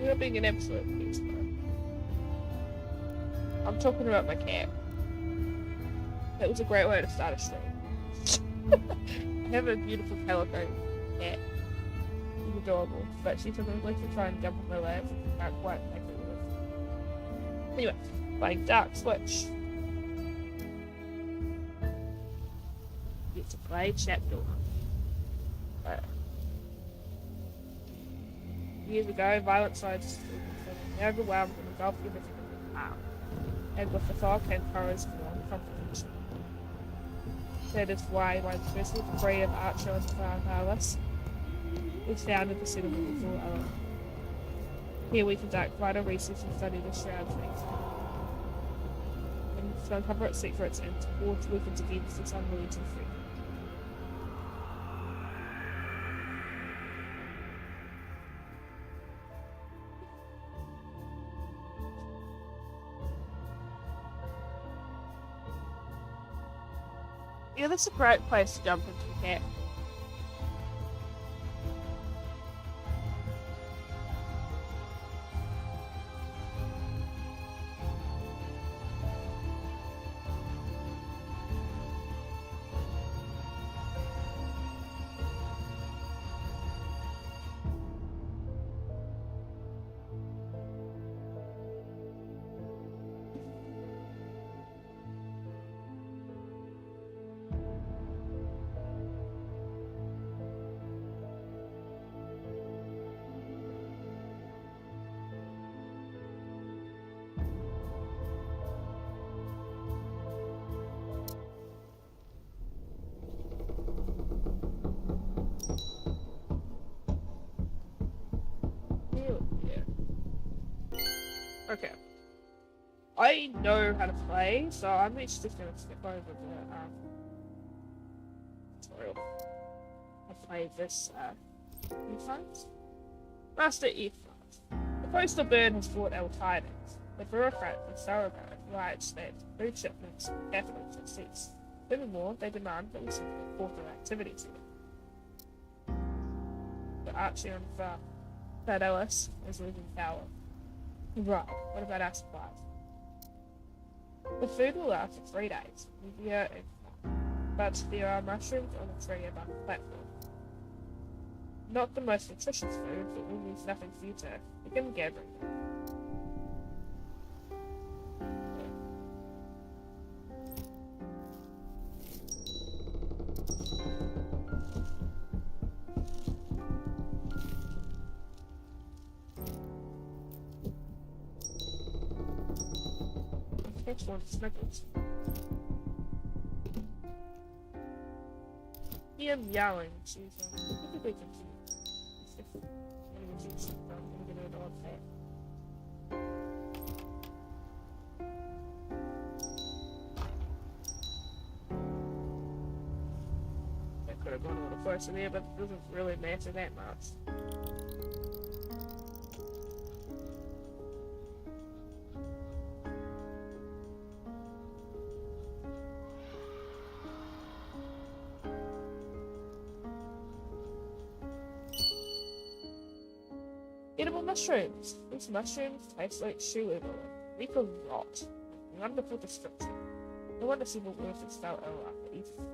You're being an absolute expert. I'm talking about my cat. That was a great way to start a stream. I have a beautiful calico cat. She's adorable, but she typically likes to try and jump on my lap and can't quite make it work. Anyway, playing Darkswitch. Get to play chapter 1. Right. Years ago, violent sides were overwhelmed and engulfed everything in the arm. And with the thaw came horrors beyond comprehension. That is why, when first with the free of Archer and Farnhalis, we founded the settlement with all our. Here we conduct vital research and study the shroud things. And to uncover its secrets and to forge weapons against its unrelenting threat. Yeah, that's a great place to jump into a cat. Okay. I know how to play, so I'm actually just gonna skip over the tutorial. I played this E-Funds. Master E-Funds. The postal bird has brought ill tidings. The bureaucrat and thoroughbred writes that food shipments and capital have ceased. Furthermore, they demand that we send report their activities here. The Archer and Fidelis is losing power. Right, what about our supplies? The food will last for 3 days, meteor and fun. But there are mushrooms on the tree above the platform. Not the most nutritious food, but will leave nothing for you to begin gathering them. Next one, Snuggles. Him yelling, she's typically confused. I'm gonna get an odd pet. That could have gone a little closer there, but it doesn't really matter that much. Edible mushrooms. These mushrooms taste like shoe oil. Reek of rot. Wonderful description. No wonder several workers fell ill after eating.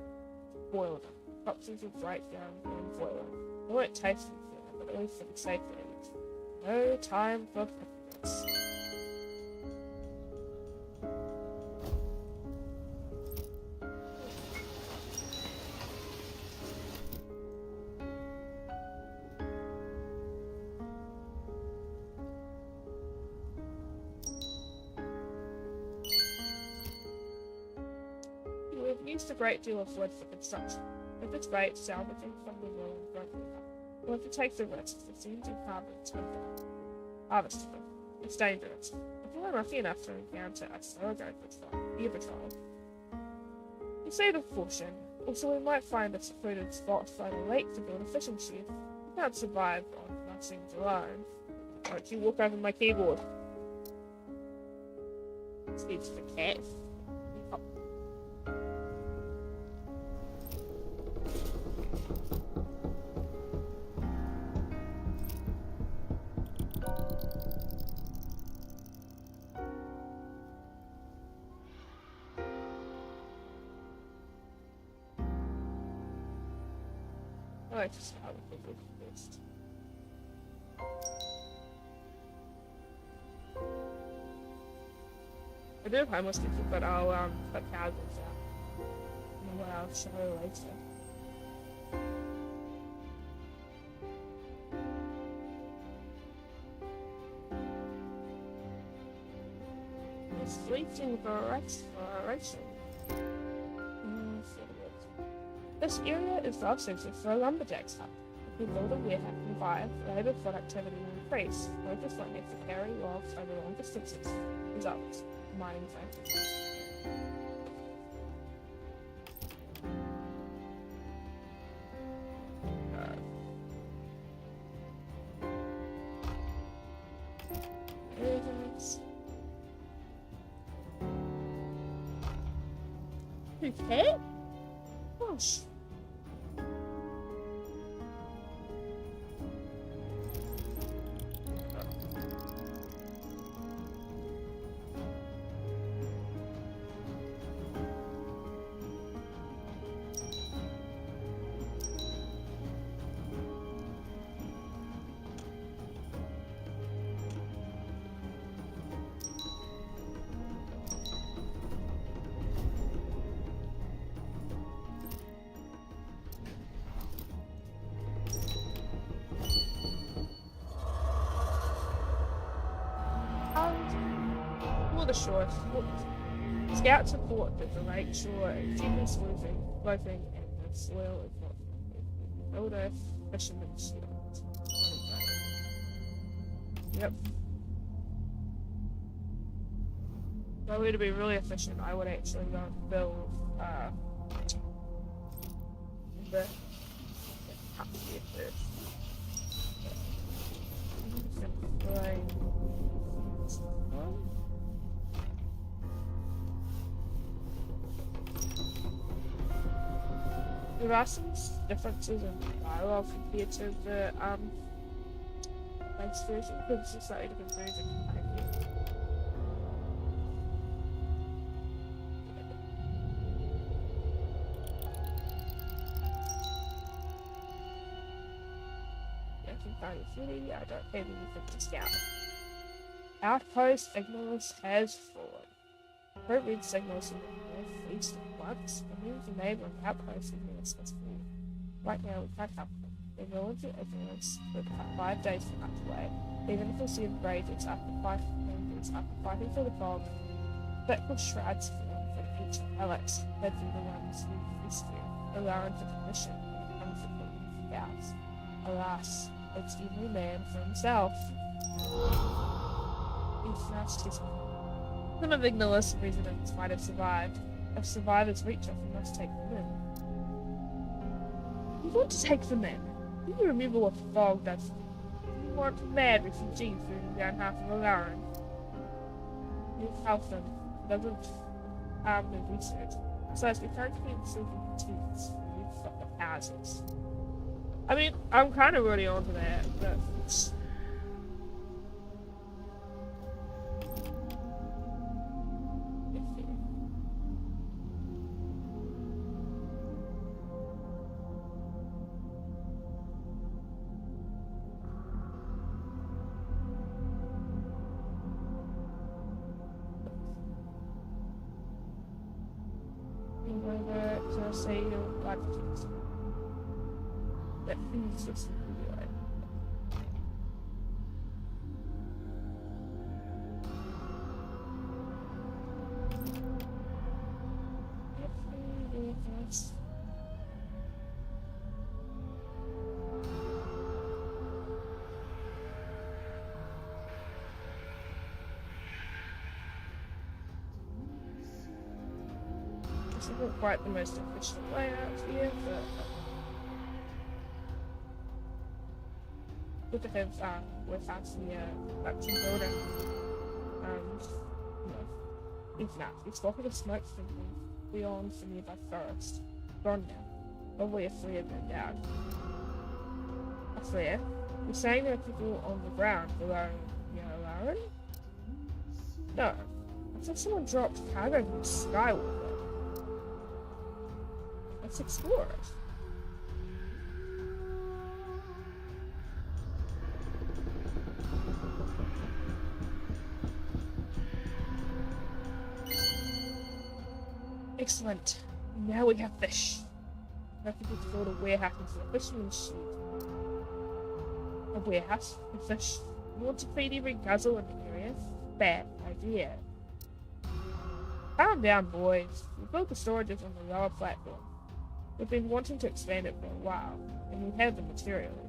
Boil them. Toxins will break down and boil them. They won't taste anything, but at least they'll be safe to eat. No time for picnics. We've used a great deal of wood for construction. If it's great, salvaging from the mill and broken up. Or if it takes the risk, it seems harvesting them. It's dangerous. If we're lucky enough to encounter a slower beer patrol, we save with caution. Also, we might find a secluded spot by the lake to build a fishing shed. We can't survive on mushrooms alone. Won't you walk over my keyboard? Speaks for cat. Oh. I like to start with the good first. I do have homeless people, but I'll put houses out. And what I'll show later. It's fleeting variation. This area is well suited for a lumberjack's hut. If you build a warehouse nearby, labour productivity will increase. Workers won't have to carry logs over long distances. Results: mining zone. Okay. Gosh. For the shore, scouts report that the lake shore is gently sloping and the soil is not build a fisherman's shield. Yep. If I were to be really efficient, I would actually go and build the up here first. There are some differences in dialogue compared to the base version, because it's just slightly different version. I can find a city. I don't have anything to scout. Outpost Ignorance has fallen. Current red signals in the northeast of once, and move the neighbouring outpost Ignorance has fallen. Right now we can't help them. They go into Ignorance for 5 days from much away. Even if we see them rages after fighting for the fog, thick shreds form from ancient relics, led from the ones who rescue, allowing for permission when it comes to putting scouts. Alas, it's every man for himself. Some of Ignorance residents might have survived. If survivors reach us, we must take them in. You want to take them in? Do you remember what the fog does? You want mad refugees moving down half of Alarin. You help them. It doesn't harm their research. Besides, we can't keep sleeping tents. We've got the houses. I mean, I'm kind of already onto that, but... say your blood things. That feels just right. This isn't quite the most efficient layout here, but good to have with us the action building. It's blocking the smoke from beyond the nearby forest. Gone now. Probably a flare burned out. A flare? You're saying there are people on the ground below Lauren? No. I thought someone dropped cargo from the skywalker. Let's explore it. Excellent. Now we have fish. I think we can build a warehouse into a fisherman's shed. A warehouse with fish. You want to feed every guzzle in the area? Bad idea. Calm down, boys. We built the storages on the lower platform. We've been wanting to expand it for a while, and we have the materials.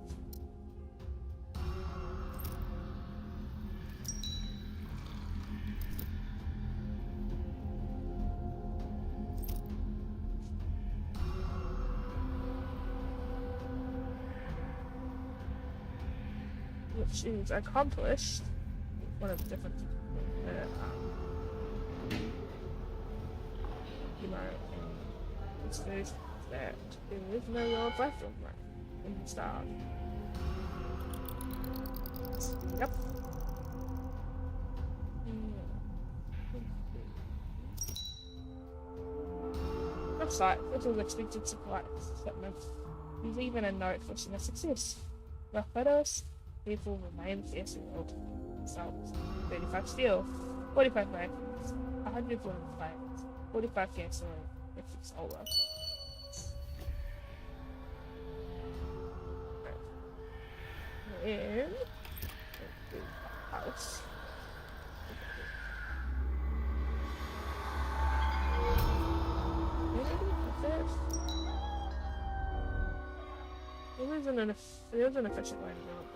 Which is accomplished. One of the different it's first that there is no lower platform right in the start. Yep. Website, this was expected supplies shipment. There's even a note wishing a success. Rough photos, people remain fierce world. Results 35 steel, 45 rifles, 100 wooden plates, 45 gasoline, 50 solar. And house. There was an efficient way to do it,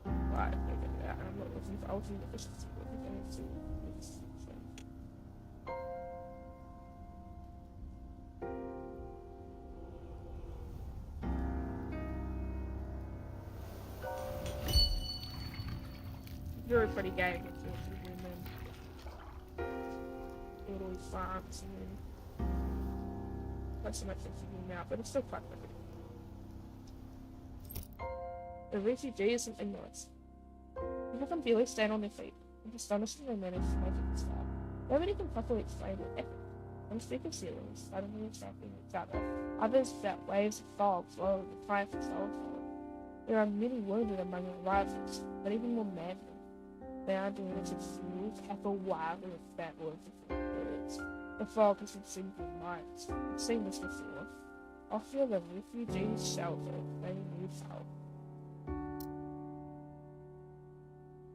but right, I'm not looking for ultimate efficiency, but we're going to you're a pretty guy to get through and then build all these farms and then not so much for you now, but it's still quite pretty. The refugees and ignorance. People can barely stand on their feet. It's astonishing they managed to make it this far. Nobody can properly explain what happened. Some speak of ceilings suddenly attracting each other. Others about waves of fog flowing the cry for soul. There are many wounded among the arrivals, but even more madmen. They are doing it to fuel, cackle wildly with babble of different words. The fog has consumed their minds. I've seen this before. Offer the refugees shelter. They need help.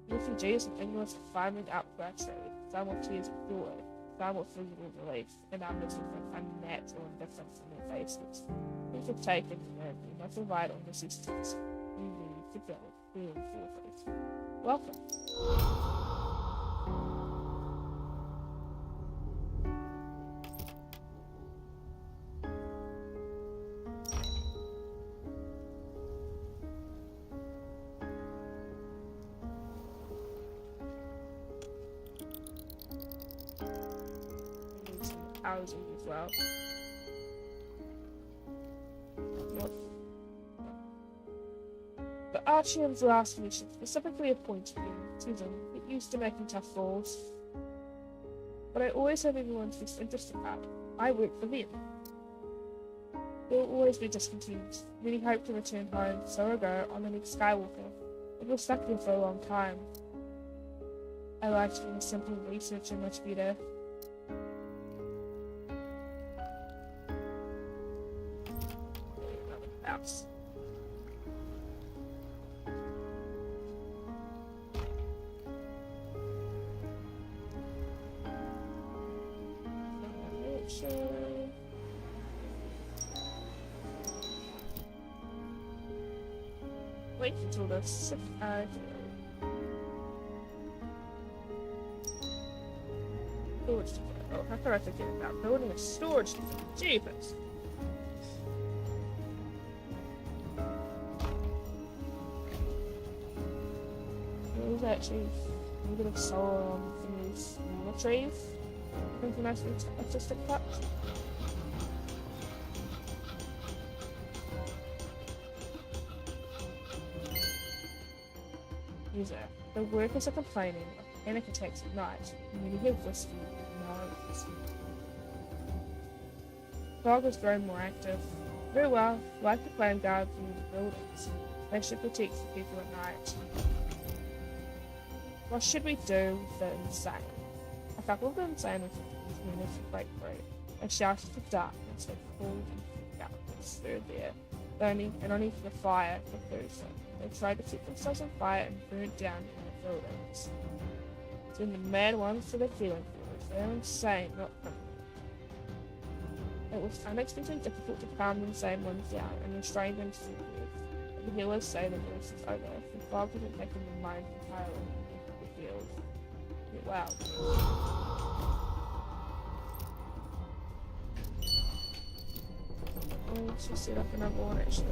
Refugees and English are finally out graduated. Some with tears of joy, some with physical relief, and others with an unnatural indifference in their faces. Things have taken and we must provide all necessities we need to build real fortress. Welcome. Housing as well. The Archean's last mission specifically appointed me, Susan, get used to making tough calls. But I always have everyone's best interest at heart. I work for them. There will always be discontent. Many hope to return home, so I go on the next Skywalker. It was stuck there for a long time. I liked being a simple researcher much better. House. Wait until the storage depot. Oh, how could I forget about building a storage depot? Jeepers. There's actually a little bit of solar on these normal trees. I think a nice artistic touch. User. The workers are complaining of panic attacks at night. Many have whiskey nose. Fog has grown more active. Very well, like the flame guards in the buildings. They should protect the people at night. What should we do with the insane? A couple of the insane managed to break free. They shouted for darkness, they called and darkness through there, only for the fire to lose them. They tried to set themselves on fire and burned down their buildings. Then the mad ones to their feeling feelings. They were insane, not criminal. It was unexpectedly difficult to calm the insane ones down and restrain them to their The healers say the worst is over. The fog had taken their minds entirely into the field. Wow. Let's just set up another one actually.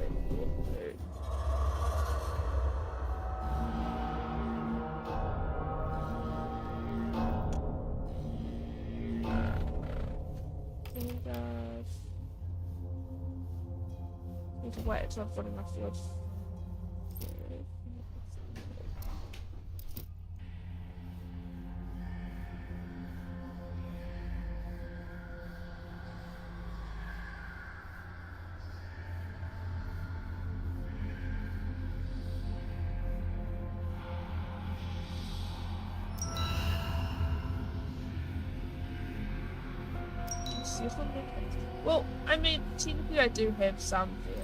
Need to wait until I've got enough fields. Well, I mean, technically I do have some there.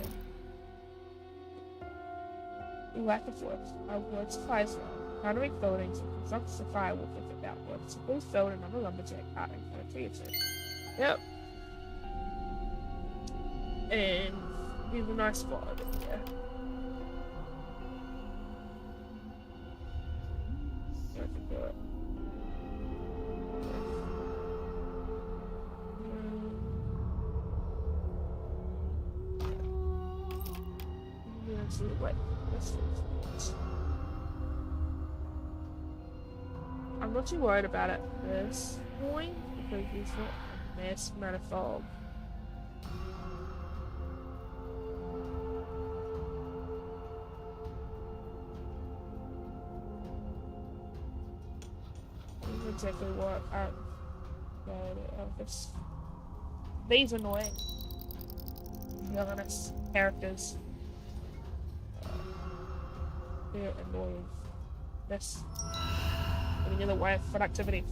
In lack of work, our work supplies well. Countering buildings and constructs the fire will think about work. So please build another lumberjack carting for a tree too. Yep. And here's a nice spot over here. I can do it. Wait, I'm not too worried about it at this point because there's not a massive amount of fog. Exactly what this. These annoying villainous characters. They're annoying. This getting in the way of productivity.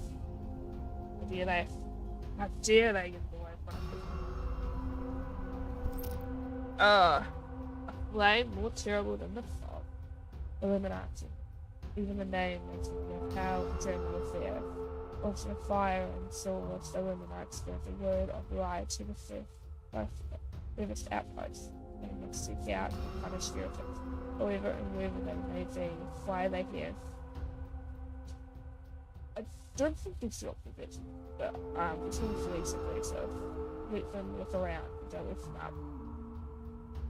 How dare they get in the way of productivity? A flame more terrible than the fog. Illuminati. Even the name makes me know how eternal affair. Also fire and soulless Illuminati spread the word of light to the furthest outposts. They must seek out and punish heretics. However and wherever they may be, why are they here? I don't think this is opposite, but it's all basically, so let them look around and don't lift them up.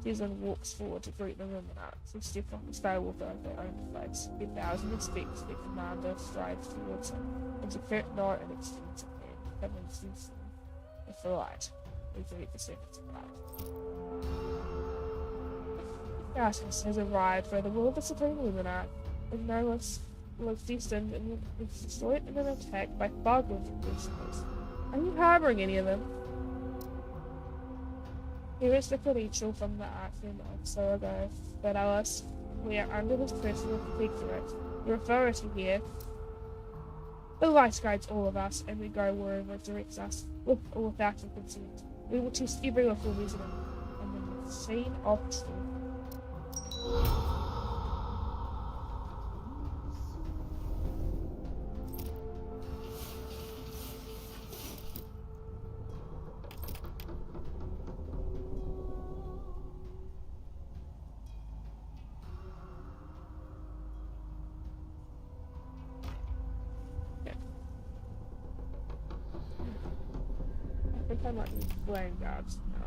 Susan walks forward to greet the Illuminati, who step off the Skywalker at their own place. He bows and respects their commander, strides towards him, and a curt nod and extends a hand, convinces them with the light. We greet the servants of light. Darkness has arrived where the will of the Supreme Illuminati is no less was destined and was destroyed in an attack by Fogwood prisoners. Are you harboring any of them? Here is the credential from the Archon of Sorogos, but Alice, we are under his personal protectorate. The authority here. The light guides all of us, and we go wherever it directs us, with or without your consent. We will test every local resident, and when the scene of truth. I think I might be playing guards now.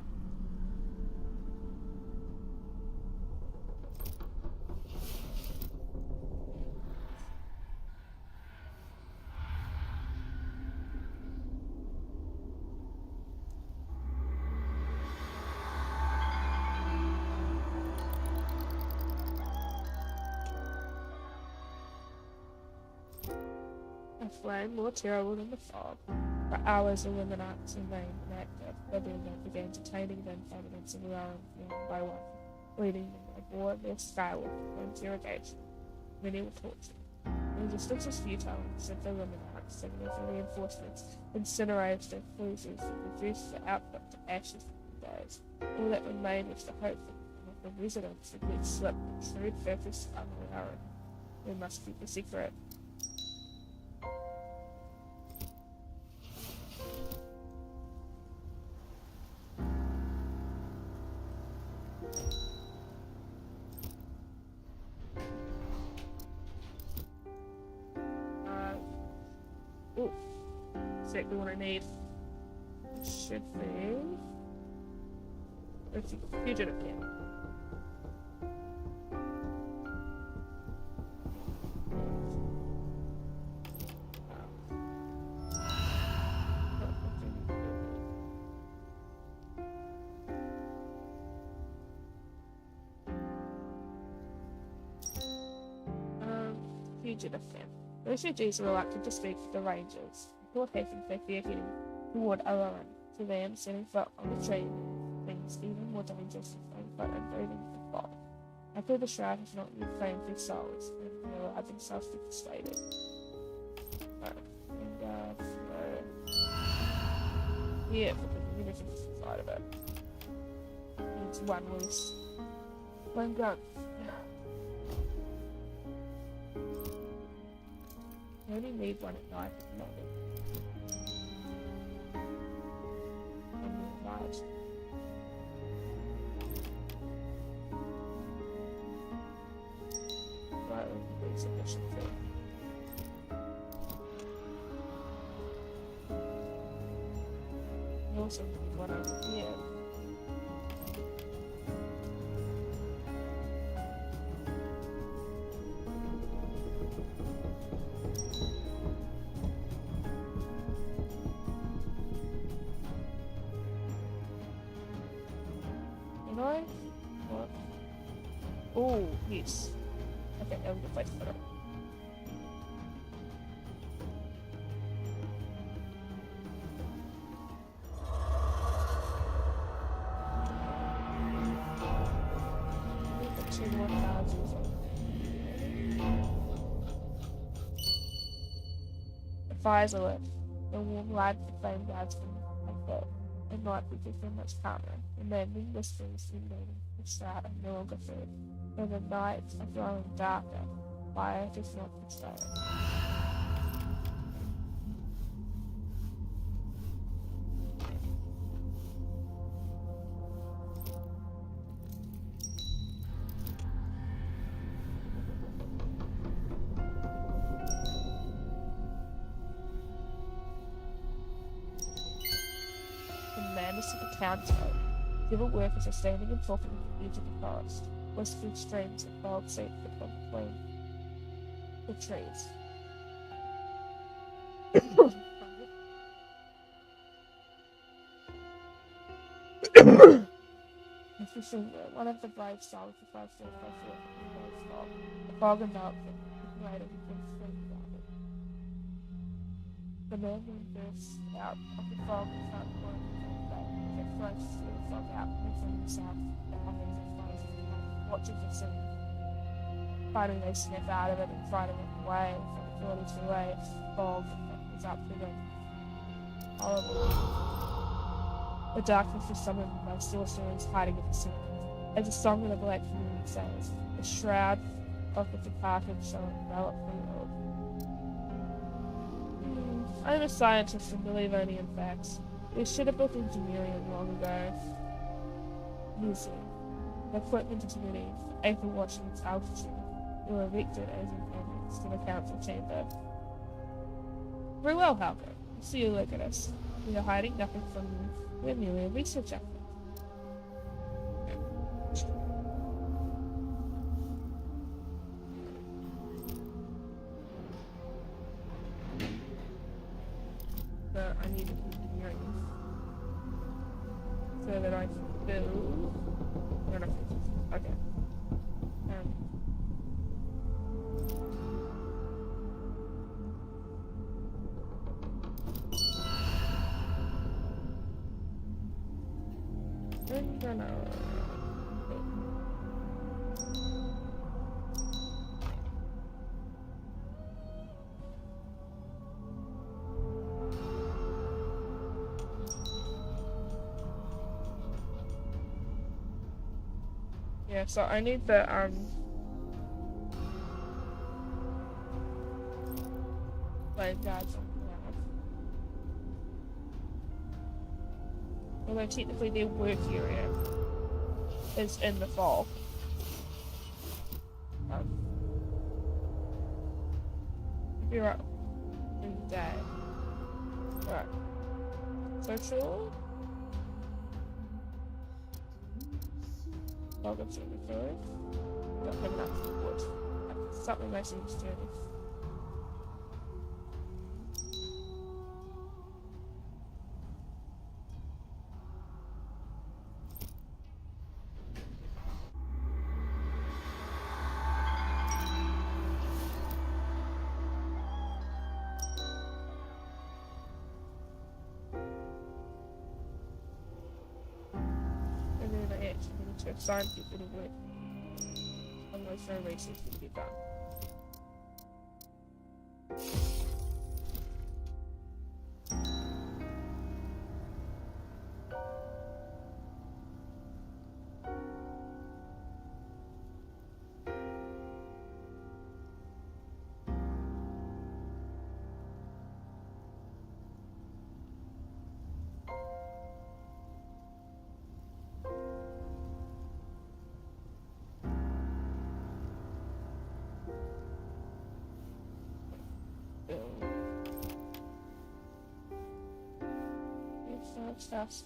A flame more terrible than the fog. For hours, the Illuminati remained inactive, but then they began detaining the inhabitants of the island one by one, leading them aboard their Skywalker for interrogation. Many were tortured. The resistance was futile, except the Illuminati signals and reinforcements, incinerates their cruisers, and reduces the output to ashes for days. All that remained was the hope that the residents would let slip the true purpose of the hour. We must keep the secret. Exactly what I need. Should be. Let's see, fugitive camp. Fugitive camp. The refugees are reluctant to speak with the rangers. What happens if they're heading toward Arowan? To them, setting foot on the tree means even more dangerous than setting foot and breathing the fog. After the shroud has not yet framed their souls, and they allow themselves to be persuaded. Yeah, because the universe inside of it. Needs one loose. One gun. You only need one at night at the moment. Right. Right, we can be sufficient for. You also need one over here. What? Oh, yes. Okay, I'll go fight for it. Two more houses. The fires are lit. The warm light of the flame guards from the foot. At night we can feel much calmer. The maddening whispers emanating from the shroud are no longer heard. And the nights are growing darker. Fire does not constrain. Madness of the townsfolk. Civil workers are standing and talking at the edge of the forest. Whispering streams of fog seep between the trees. One of the brave souls of 5 steps by foot in the fog. The fog enveloped them, separated between streams around it. The man then bursts out of the fog and starts pouring that floats through the fog out from the south, watching the scene. Finally they snap out of it and try to run away from the authorities away. Fog is up to them. Horrible. The darkness is summoned by sorcerers hiding in the city. As a song of the black moon says, the shroud of the departed shall envelop the world. I'm a scientist and believe only in facts. We should have built engineering long ago. Museum. The equipment is ready. April watching its altitude. We were erected as improvements to the council chamber. Very well, Halko. I see you look at us. We are hiding nothing from you. We're merely a research effort. So I need engineering so that I can build. Okay. Yeah, so I need the flame guards on the ground. Although technically their work area is in the fall. If you're up in the day. Right. Social. Log up to the third. Don't have enough wood. Something nice and sturdy. To assign people to work on those no research to be done. Stuff.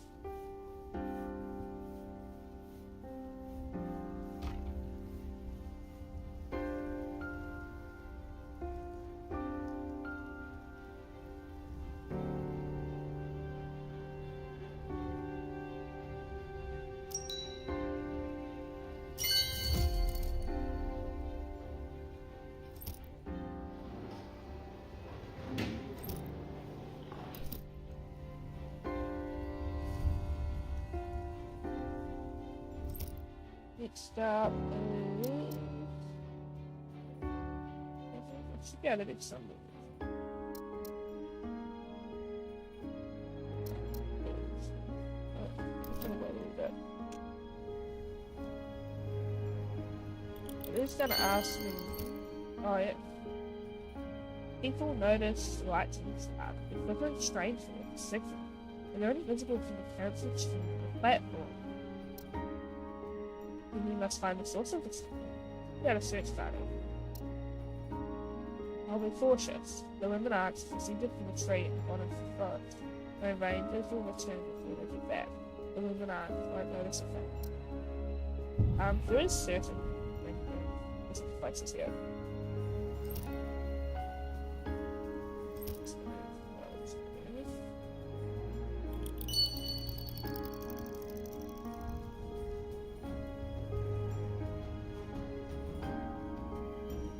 Next up is... I should be able to do something. It is gonna ask me... Oh yeah. People notice lights in the sky. They're flickering strangely at the second, and they're only visible from the council to the platform. We must find the source of this. We had a search party. I'll be cautious. The women asked descended from the tree and gone into the forest. No rangers will return before they get back. The women asked won't notice a thing. There is certain places here.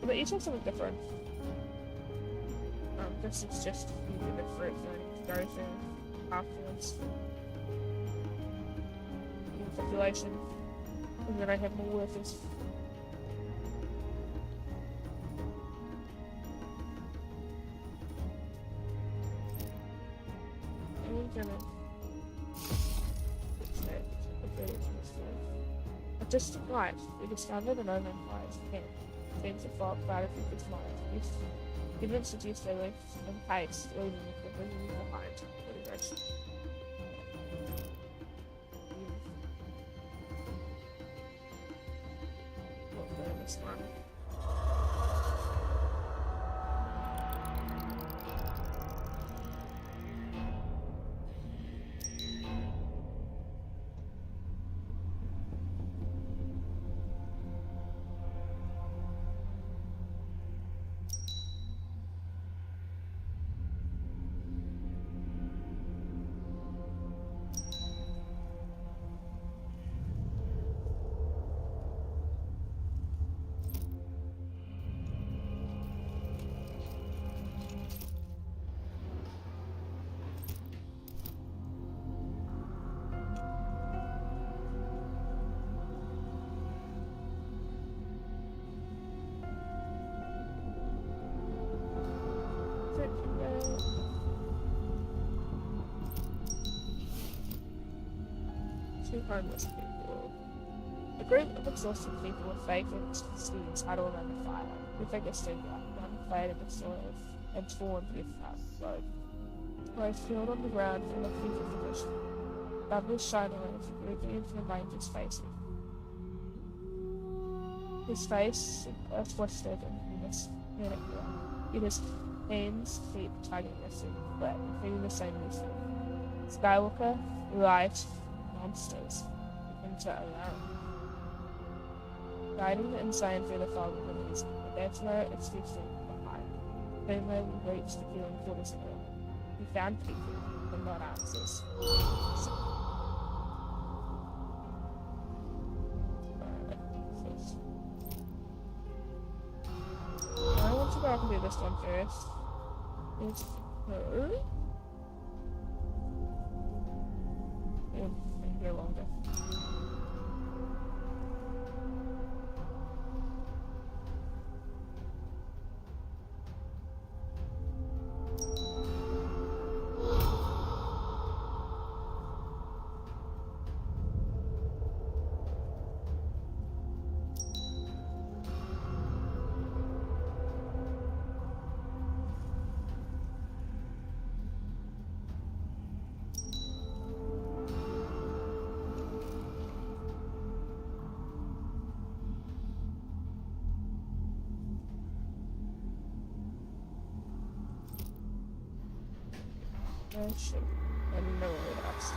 But each have something different. This is just the fruit thing, go through afterwards. Population. And then I have more workers. And we're gonna fix that. A distant light, we discovered an unknown fire's camp. Things of fog clouded through its minds. Given seduced their length and pace, leaving the bringing behind for the rest. What this one? Two homeless people. group of exhausted people with vagrant steeds huddle around the fire. The figure stood up, one flayed in the soil and torn with road. Both spilled on the ground full of fever condition. Bubbles shine around directly into the ranger's face. His face twisted and he was panic in his hands, feet tugging at him, but feeling the same movement. Skywalker, light, monsters, into alarm. Guiding the insane through the fog of the music, but that's where it's usually behind. Finlay reached the feeling quarters of it. He found people, but not answers. I want to go up and do this one first. It's her. And go longer. Shit. I don't know what else.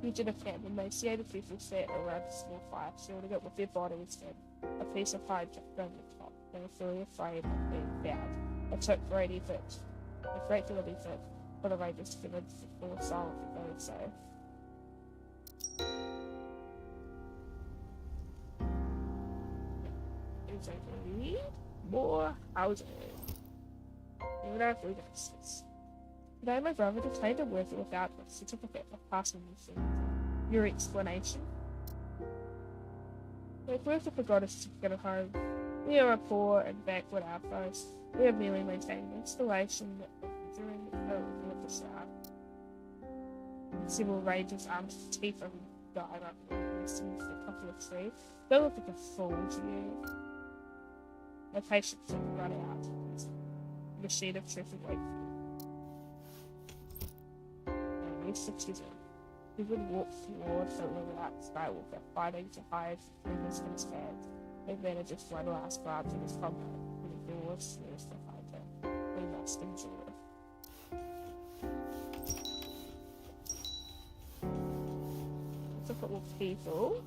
Fugitive camp, emaciated people sat around a small fire, shielding it with their bodies and a piece of hide just on the top. They were fully afraid of being bound. It took great effort, a great deal of effort, for the Rangers to convince the full silent to go so. Is it read? More housing. Even after we got this. Today my brother detained a worker without a certificate of passing the thing. Your explanation? The worker forgot a certificate at home. We are poor and backward outpost. We have merely maintained the installation during the start. Several Rangers armed to teeth and died after listening to the top of the tree. They look like a fool to you. My patience didn't run out. The machine of truth and wait for you. I used to tease him. He would walk toward the without Skywalker, fighting to hide fingers in his hands. They managed just one last glance at his combat, and the door was serious to find him. We must endure. Difficult people.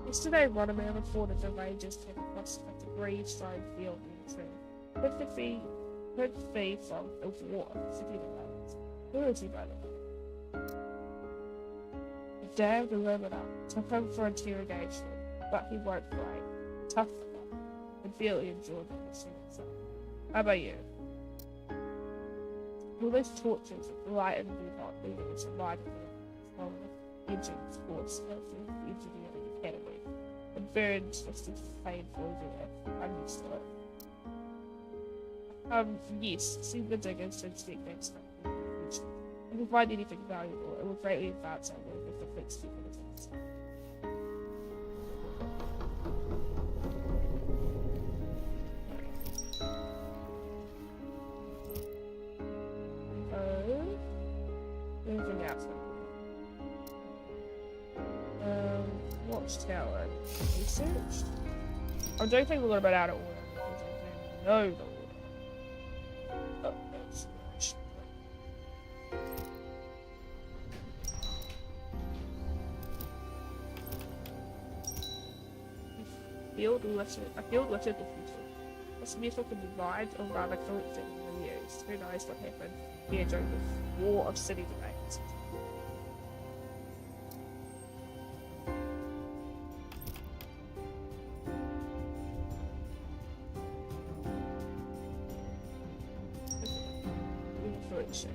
Yesterday, Ronoman reported the Rangers came across a debris-strewn field in the tree. Could be from a war, city Rangers. Who is he, by the way? The damned Illumina took him for interrogation, but he won't break. Tough enough, and barely enjoyed the machine itself. How about you? All those tortures of light and do not leaving us reminded me of the engines force of the engineering academy. It burns just as painful there. I'm used to it. Yes, see the diggers to inspect that stuff in the future. If we find anything valuable, it will greatly advance our work with the fixed capabilities. Anything else? Watchtower. Researched? I'm doing things a little bit out of order because I know the order. Oh, that's field littered with metal. This metal can be mined or rather collected and reused. Who knows what happened here during the War of City Debates. Influence.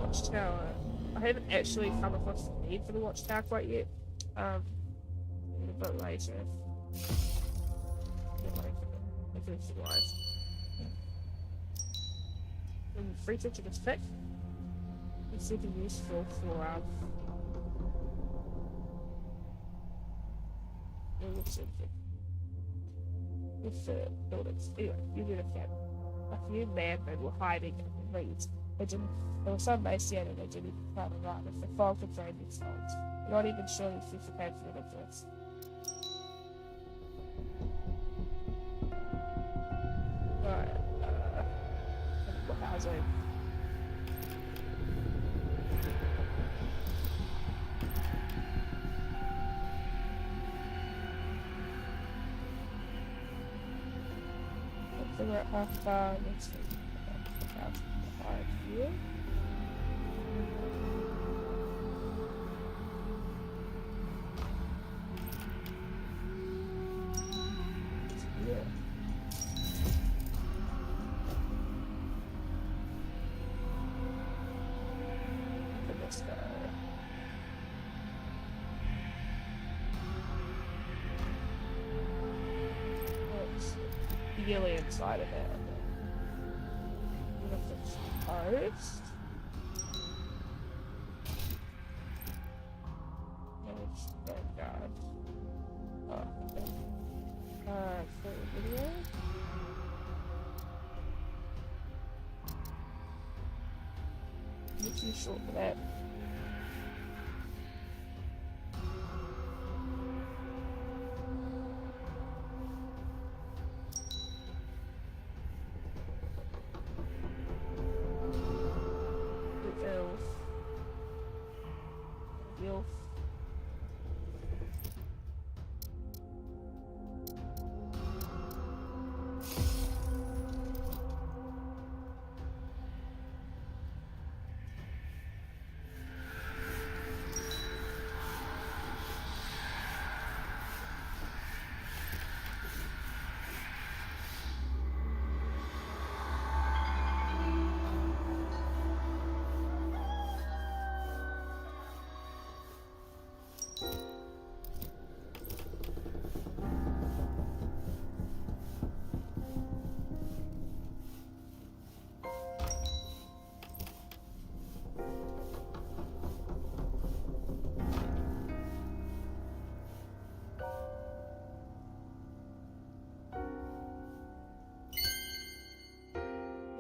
Watchtower. I haven't actually come across the need for the watchtower quite yet. A bit later. Wise. Free to this pick. It's super useful for with the buildings. Anyway, you get a fan. A few madmen were hiding in the reeds. There were some Macian and they didn't try to run if the fog could drain these stones. You're not even sure if you prepared for the influence. Right, housing. Let's figure out how far this is. About 5 here. The alien side of it. If it's closed. No, it's very bad. Oh, okay. For the video. You're too short for that.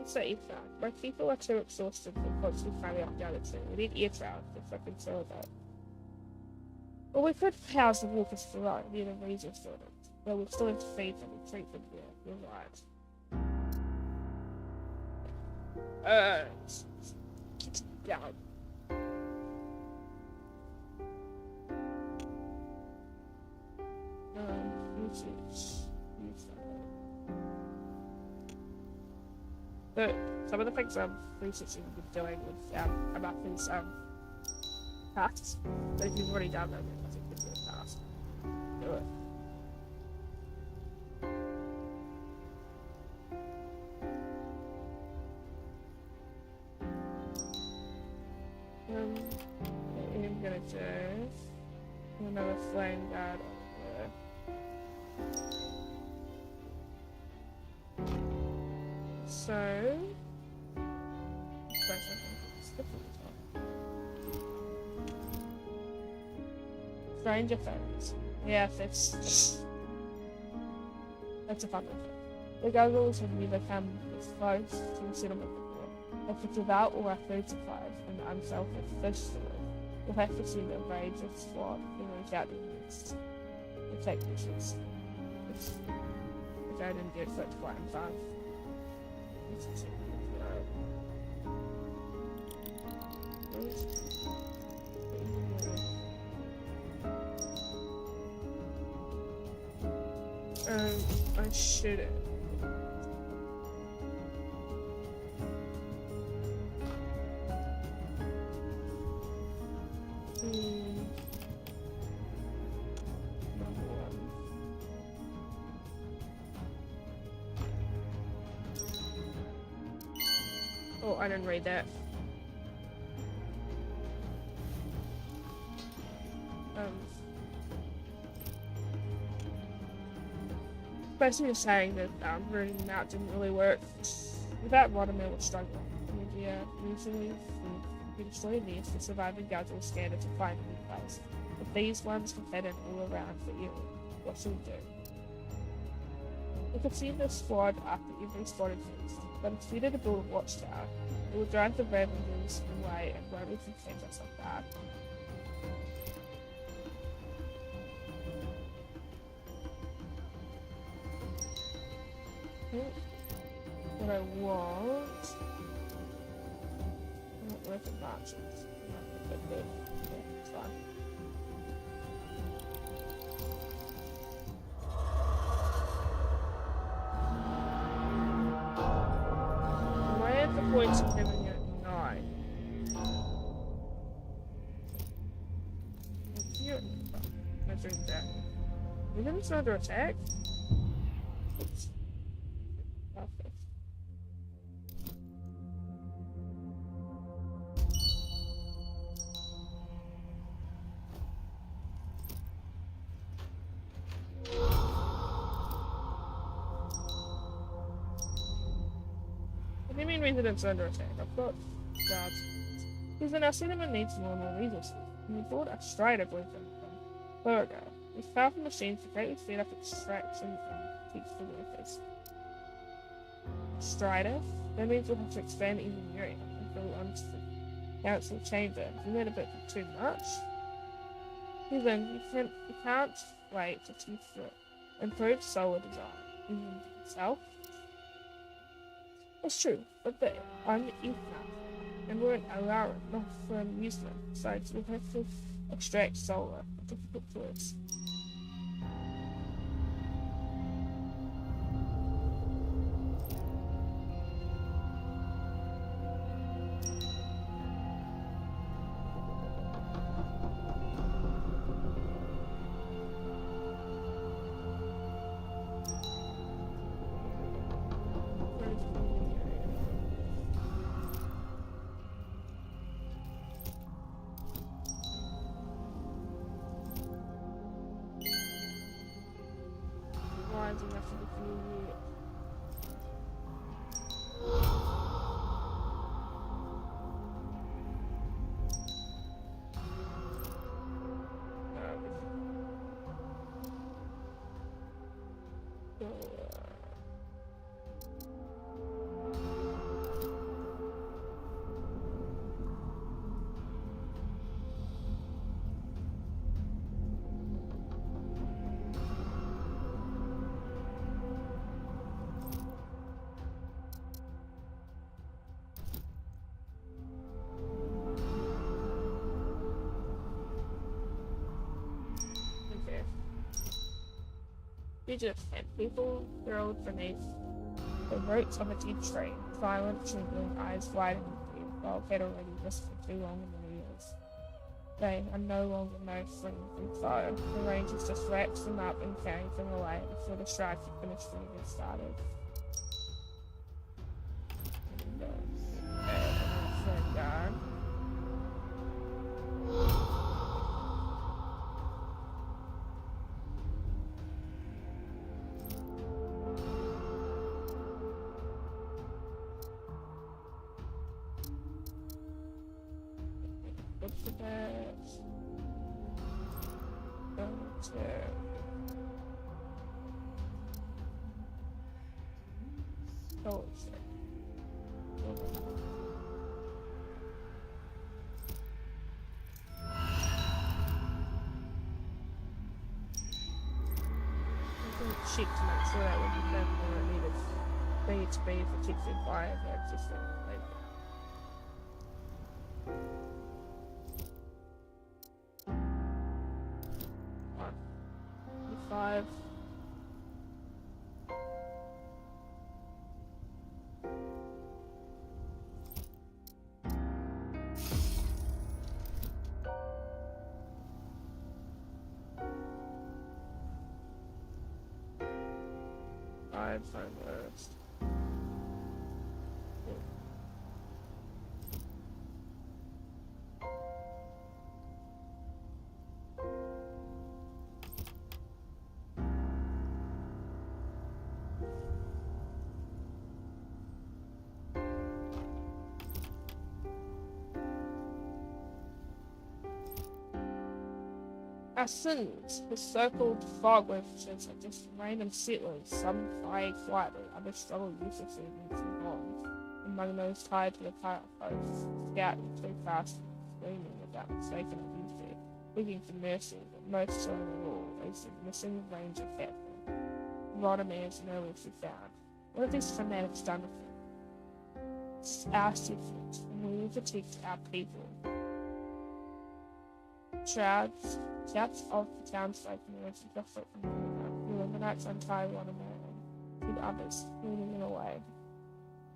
Safe that. My people are too exhausted from constantly fighting off galaxy. We need air travel to fucking sell that. Well, we could house the walkers for right near the resource storage. But we'll still have to feed them and treat them here. You're right. Get down. Usage. But some of the things I'm researching and doing with about these tasks. But if you've already done them, then I think it's a good task. Do it. I'm gonna do another flame guard over there. So, Stranger Things. Yeah, that's That's a fun one. The Goggles have never come this close to the settlement before. If it's without all our food supplies and the unselfish fish stores, we'll have to send a rage of squad to reach out to the next. In fact, which I didn't get such quite in time. I shouldn't. Oh, I didn't read that. Basically saying that rooting them out didn't really work. Without Watermill was struggling. Media usually destroyed these, the surviving guards will scared to find a new place. But these ones can fit in all around for you. What should we do? We could see the squad after every spotted feast, but it's better to build a watchtower. It will drive the revenues away and won't even catch us off guard. What I want worth of marches. Yeah, it's fine. Am I at the point of giving it 9? I drink that. Even it's under attack? Oops. Perfect. What do you mean residents under attack? I've got guards. Because then our settlement needs more and more resources. And we bought a strider blueprint from Burgo. We found the machines to greatly speed up extraction and teach the workers. Strider? That means we'll have to expand engineering and build onto the council chamber. Isn't that a bit too much? Even you can't wait to teach the improved solar design in itself. That's true, but I'm the Ether, and we're an Alara, not for amusement, so we'll have to extract solar. A difficult choice. Fugitive camp people hurled beneath the roots of a dead tree, silent, trembling, eyes wide and dead, while had already listened too long in their ears. They are no longer no friend from foe. The rangers just wrapped them up and carried them away before the strike had finished when it started. Guard. What's the best? Go to control it. Check to make sure that when you found where it needed B to be protected by the existing label. Five. Five first. Our sins, the so-called fog references are just random settlers, some fly quietly, others struggle uselessly against the bonds. Among those tied to the pirate posts, scouting too fast and screaming without mistaken identity, begging for mercy, but most so of all is the missing ranger captain. Rotterman is nowhere to be found. What have these fanatics done with him? It's our secret, and we will protect our people. Shouts of the townsfolk emerged just like from the river. The Illuminates untie one another, with others, leading them away.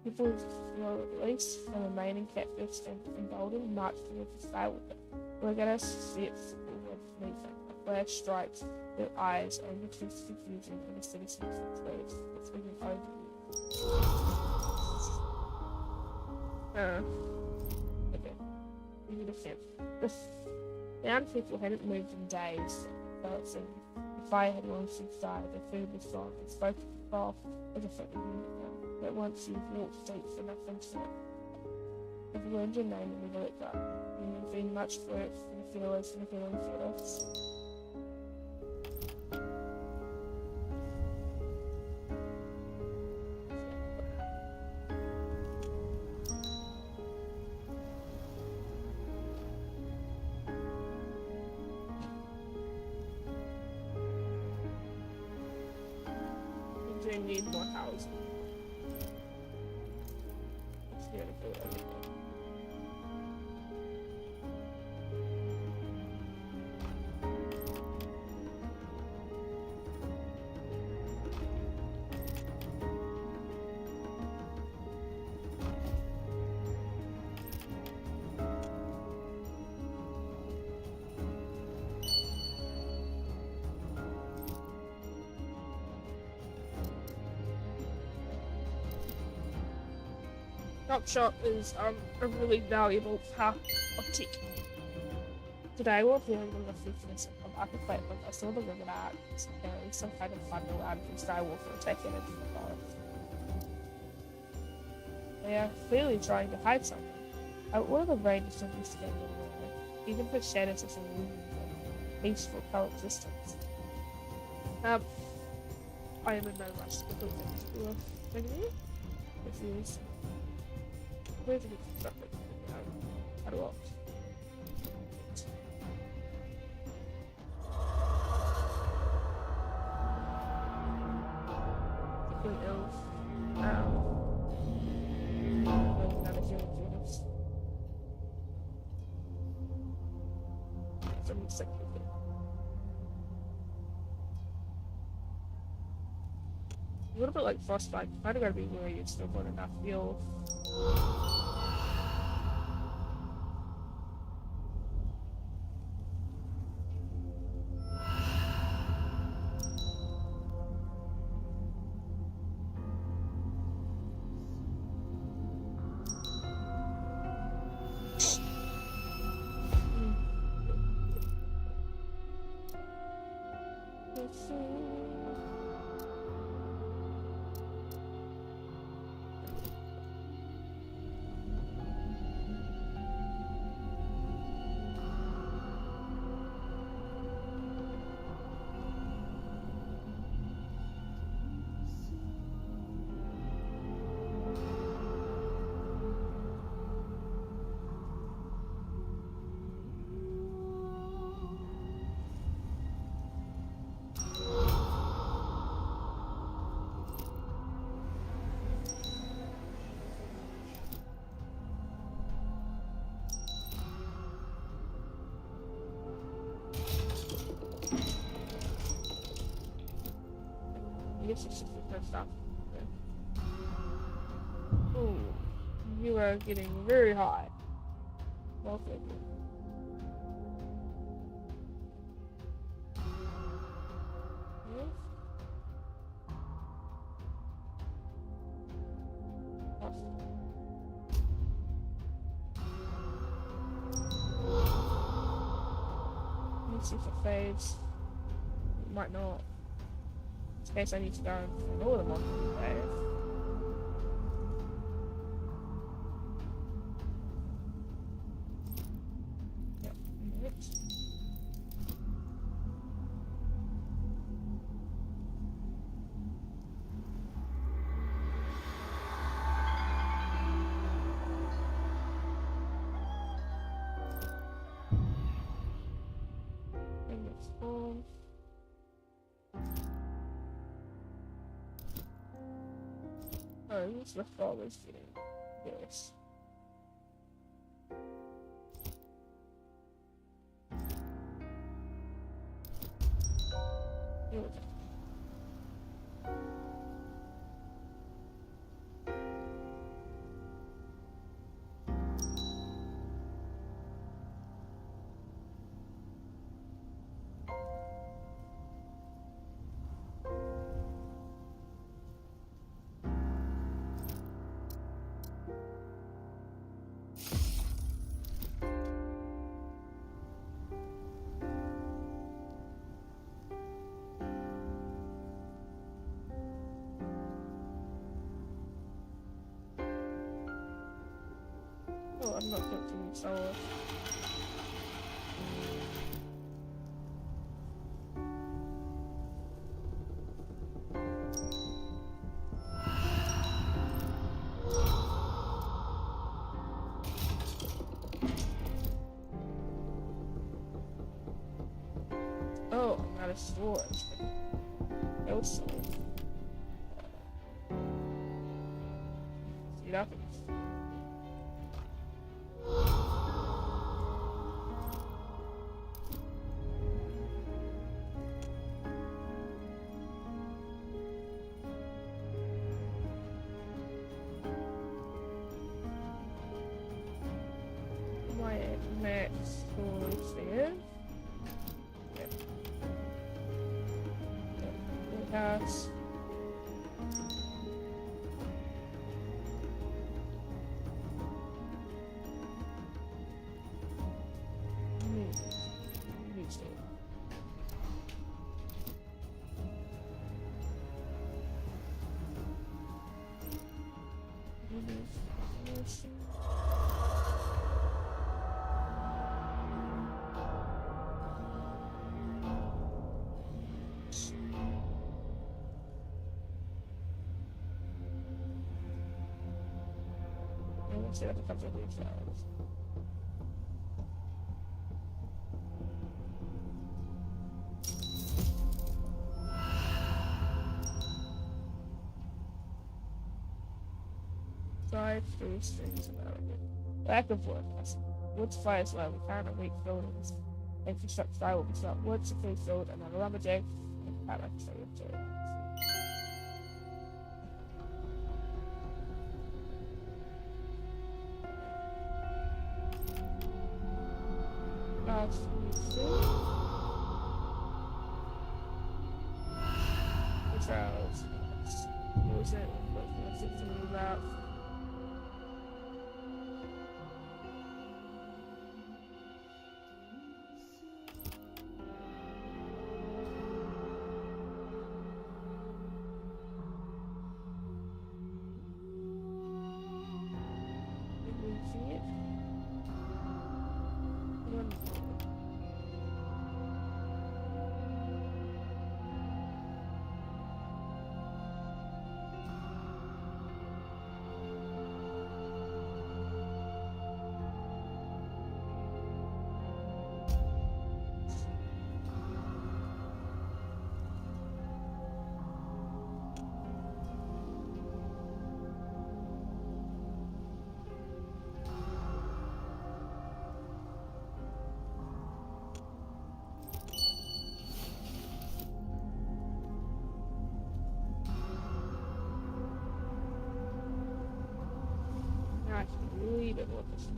People were released from the remaining captives and emboldened marched towards the sail with it. Regular steps forward to meet them. A flash strikes their eyes and increases confusion in the citizens and slaves. It's been an overview. Okay. We need a fence. The young people hadn't moved in days, so it seemed. The fire had long since died, their food was gone, and spoke of the cloth as if it were uniform. But once you walked streets for nothing to it. If you learned your name and never let go, and you've been much work for the feelers and the feeling for us. Need more housing. It's beautiful everything. Shop is a really valuable part of tech. Today we're viewing the reflections of Upper Flatland. I saw the river arcs carrying some kind of bundle out from Skywalker taken into the forest. They are clearly trying to hide something. I order the rangers to investigate the river, even for shadows as a illusion of peaceful coexistence. I am in no rush to complete the tour. Refuse. Where's the stuff how do I ill. Another human genus. Some sick people. A little bit like frostbite, you kinda gotta be where you've still got enough fuel. guess it's just the first stuff. Ooh, you are getting very high. Well, thank you. Yes. Let's see if it fades. It might not. In case I need to go and ignore them on the wave. Yep, right. And it's full. Oh, who's the father's getting this? Here we go. Oh, I'm not touching the soul. Oh, I'm out of swords. No sword. See that? My next choice is yes. Let's see what it comes with these flowers. Five, 3 strings of arrowhead. Lack of wood. Wood's fire slow. We found a weak buildings. Infrastructure style will be start wood, secure field, and then a lumberjack and paddock so you have to. The trials. Use it. Let's see to move out. Did we see it? actually a bit more efficient.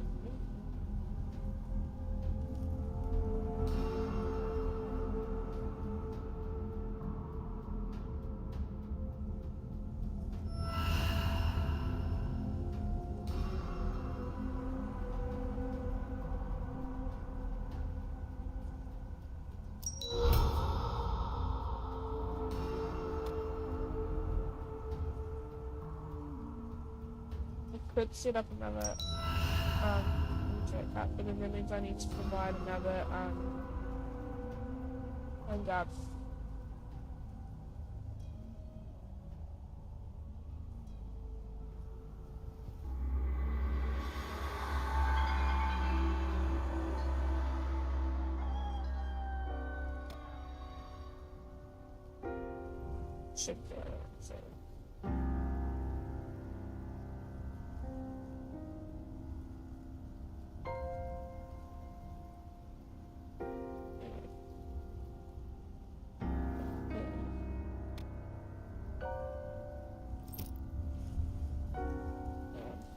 Could set up another cut, but then that means I need to provide another guard. Should go so.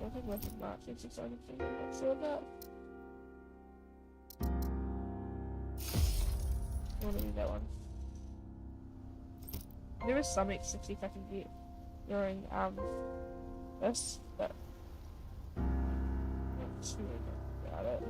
I think weapon marching is exciting thing I'm not sure about. I want to do that one. There is some X60 I can get during this, but I'm not too about it.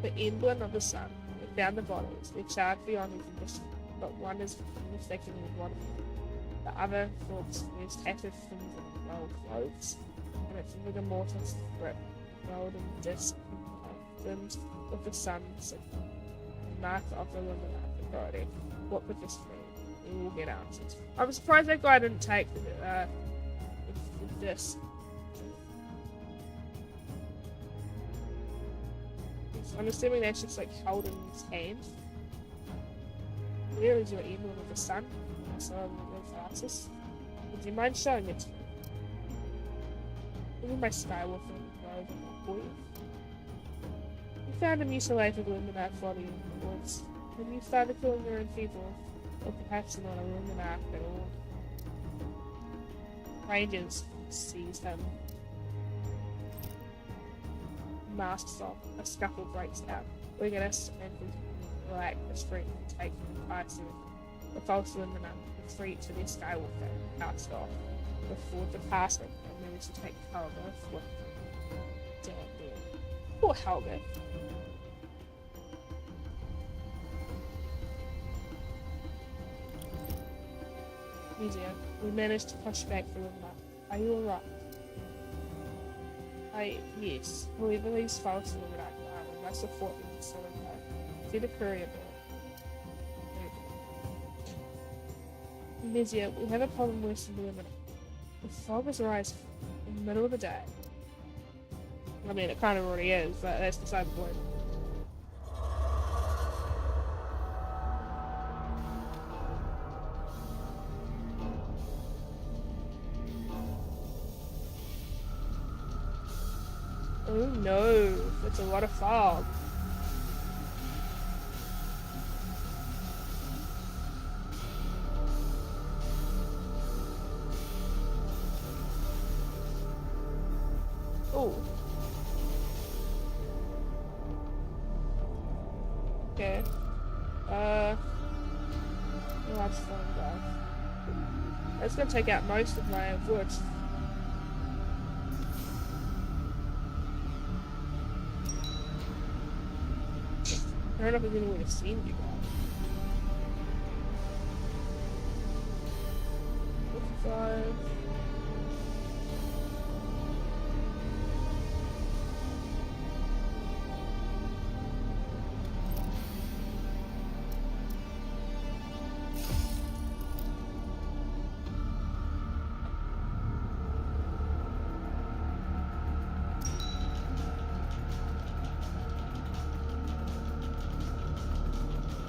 The emblem of the sun. We found the bodies. They're charged beyond recognition, but one is mistakenly one of them. The other corpse wears tattered things and well clothes, and its rigor mortis grip, golden disc, confirmed with the sun signal. The mark of the Illuminati authority. What could this mean? We will get answers. I'm surprised that guy didn't take the disc. I'm assuming that's just like held in his hand. Where is your emblem of the sun? I saw him with glasses. Would you mind showing it to me? Give me my Skywalker robe and my boy. You found a mutilated Illuminati body in the woods, and you started killing your own people, or perhaps not a Illuminati at all. Rangers seized him. Masks off, a scuffle breaks out. Wiggins and Black the street and take Tyson. The false Illuminati retreat to their Skywalker cast off before departing and managed to take Helga with them. Damn dear. Poor Helga. Museum. We managed to push back the Illuminati. Are you alright? Yes. However, these false Illuminati are, we must support them in some way. See the courier bill. Nezia, we have a problem worse than the Illuminati. The fog is rising in the middle of the day. I mean, it kind of already is, but that's beside the point. Oh no, that's a lot of fog. Oh. Okay. large stone block. That's gonna take out most of my wood. I don't know if anyone would have seen you guys. 55.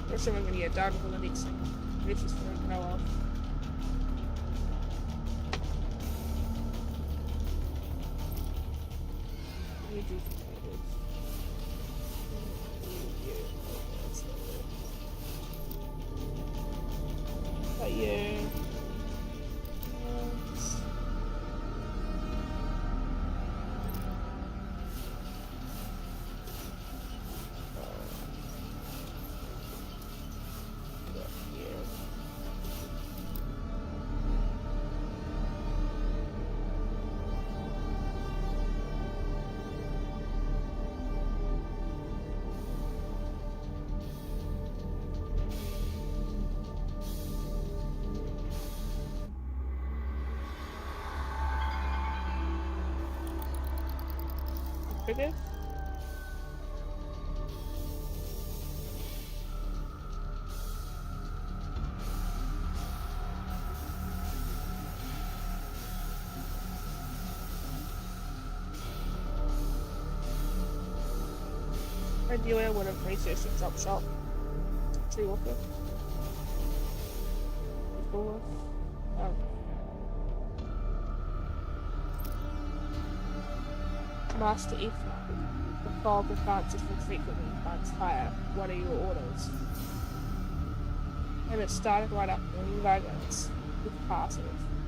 Or someone gonna get done with the next thing. This is for a go off. But yeah. Okay. Ideally, I would have researched a drop shop. Tree walker. Before. Master If the fog advances will frequently advance higher. What are your orders? And it started right up the wagons with passive.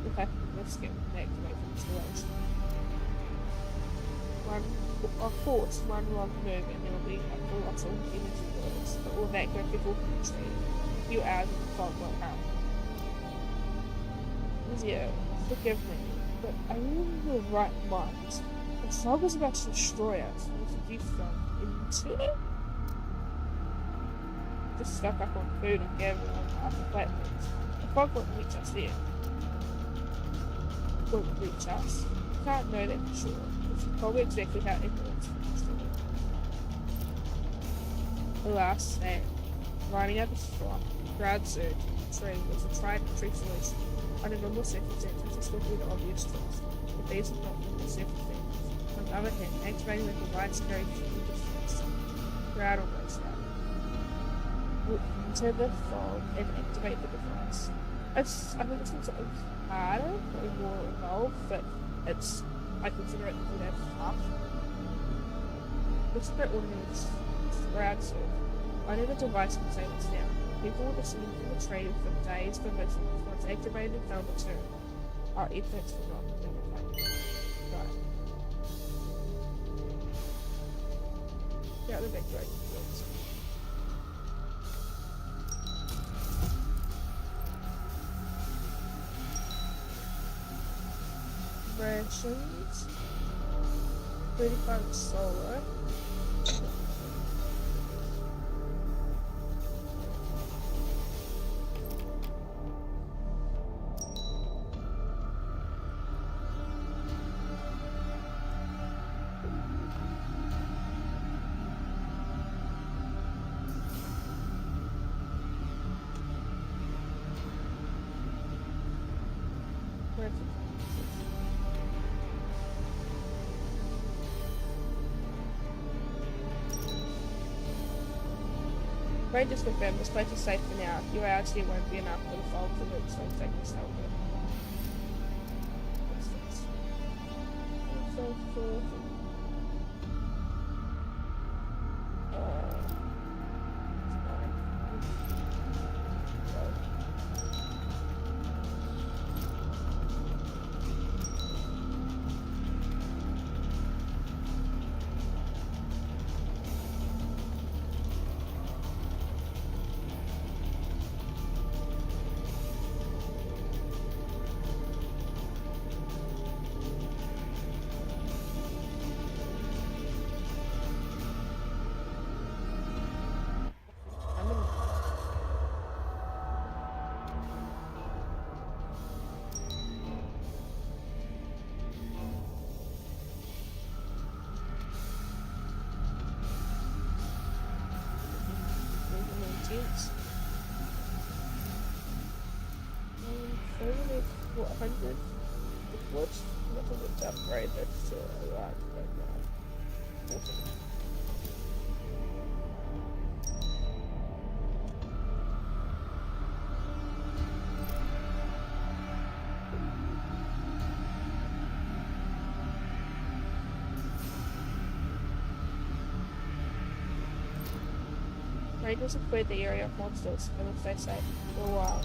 If I can risk it, activate installation. Of course, one wrong move and there will be a colossal energy loss, but all that graphical tree. A few hours of the fog won't help. Yeah, forgive me, but I really the right mind. The fog is about to destroy us, and if you fell into it, just stuck up on food and gathering on other platforms. The fog won't reach us there. Won't reach us. You can't know that for sure. It's probably exactly how everyone's feeling. Alas, that riding out the swamp, grad surge, tree was a tried and true solution. Under normal circumstances, this would be the obvious choice, but these are not normal circumstances. On the other hand, activating the device carries huge difference. Crowd almost out. Look into the fog and activate the device. I think it's something harder, or more involved, but I consider it to be tough. Let's put one of these crowd surf. I know the device can save us now. People will be seen from the tree for days for visions. Once activated, they'll return. Our efforts will not be reflected. Right. Yeah, the big break. Rations. 35 solar. Raid just confirmed this place is safe for now. Your hours here won't be enough for the fog to look, so take this help. Intense. 100 wood. Nothing to upgrade that to right right now. Awesome. Rangers have cleared the area of monsters and will stay safe for a while.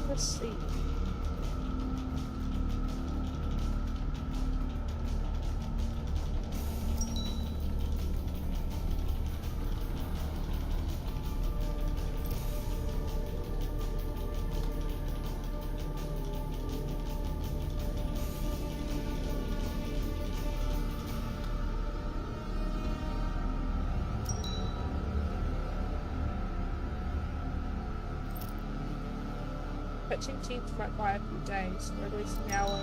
Let's see. Fetching teams might buy a few days, or at least an hour.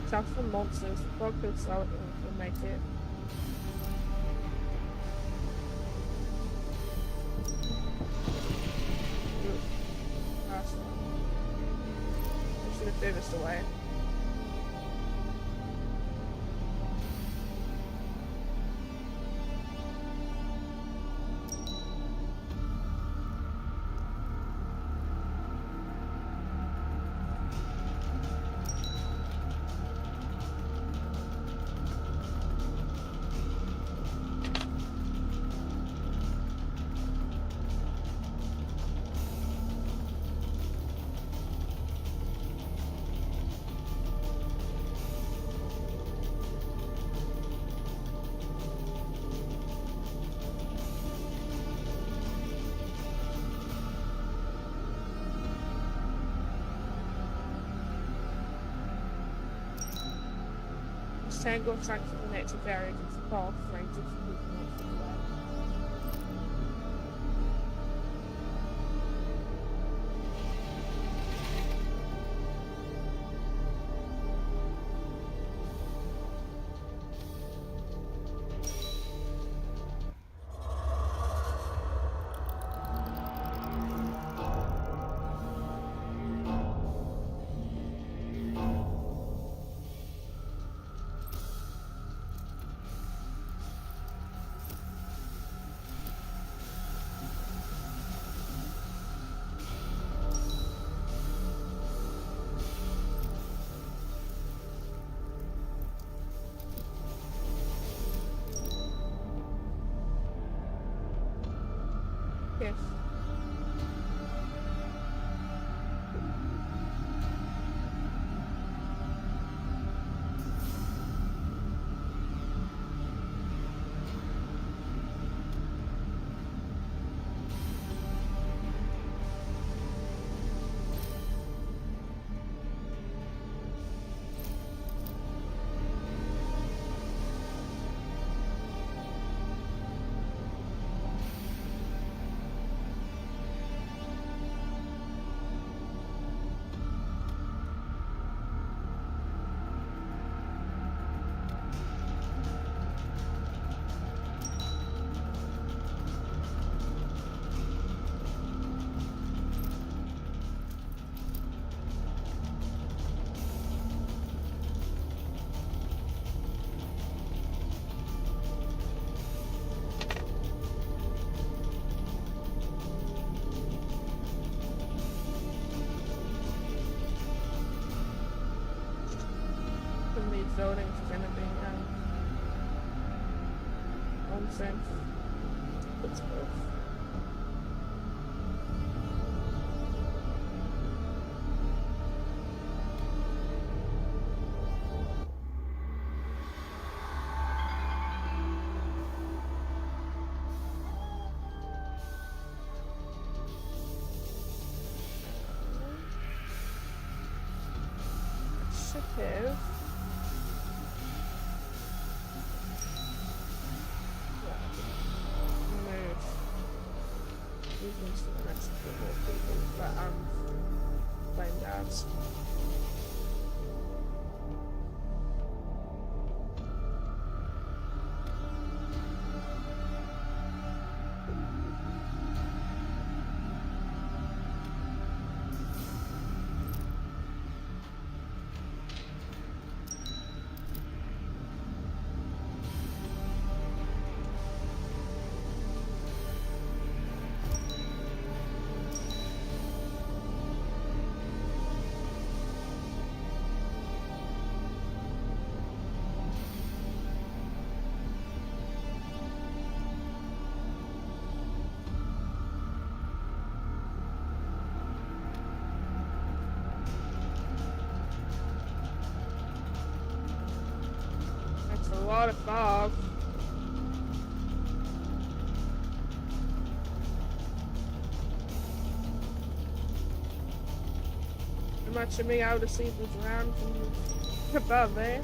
Tough for monsters, frog could slow it will make it. Last one. I should have furthest away. Tangle of tracks for the nature barriers and fall ranges of movement from the way. these buildings are going to be nonsense. Let's go. Have move these ones to the next couple of people that playing dabs. That's a lot of fog. I'm not sure me able to see the ground from above there.